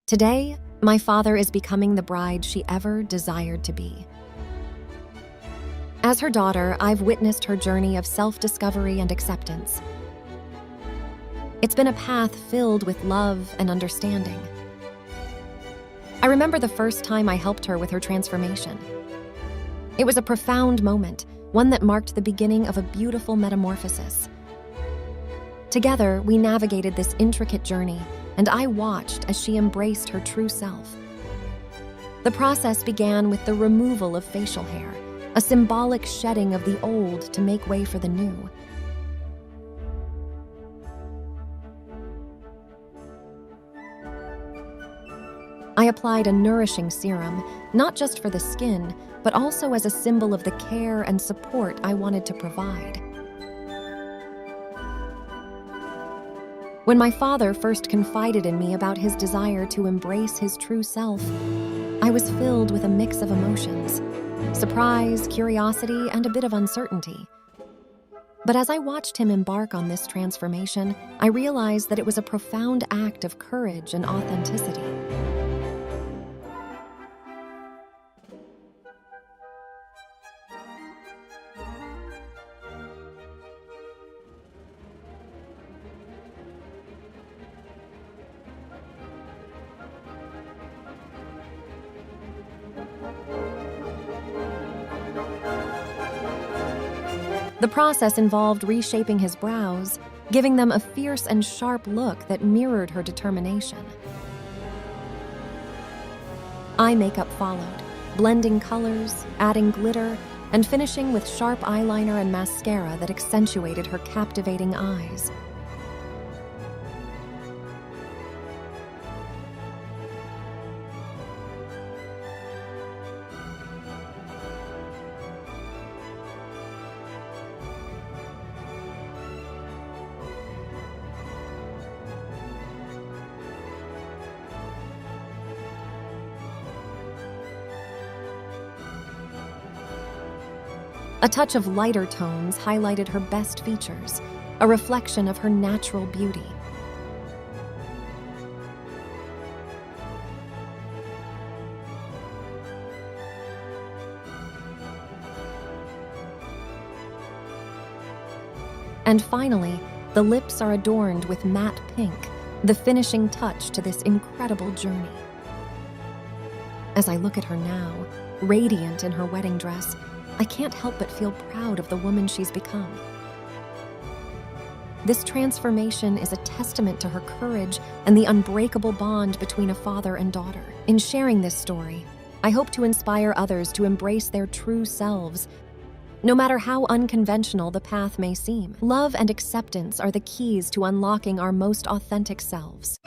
Today, my father is becoming the bride she ever desired to be. As her daughter, I've witnessed her journey of self-discovery and acceptance. It's been a path filled with love and understanding. I remember the first time I helped her with her transformation. It was a profound moment, one that marked the beginning of a beautiful metamorphosis. Together, we navigated this intricate journey, and I watched as she embraced her true self. The process began with the removal of facial hair, a symbolic shedding of the old to make way for the new. I applied a nourishing serum, not just for the skin, but also as a symbol of the care and support I wanted to provide. When my father first confided in me about his desire to embrace his true self, I was filled with a mix of emotions: surprise, curiosity, and a bit of uncertainty. But as I watched him embark on this transformation, I realized that it was a profound act of courage and authenticity. The process involved reshaping his brows, giving them a fierce and sharp look that mirrored her determination. Eye makeup followed, blending colors, adding glitter, and finishing with sharp eyeliner and mascara that accentuated her captivating eyes. A touch of lighter tones highlighted her best features, a reflection of her natural beauty. And finally, the lips are adorned with matte pink, the finishing touch to this incredible journey. As I look at her now, radiant in her wedding dress, I can't help but feel proud of the woman she's become. This transformation is a testament to her courage and the unbreakable bond between a father and daughter. In sharing this story, I hope to inspire others to embrace their true selves, no matter how unconventional the path may seem. Love and acceptance are the keys to unlocking our most authentic selves.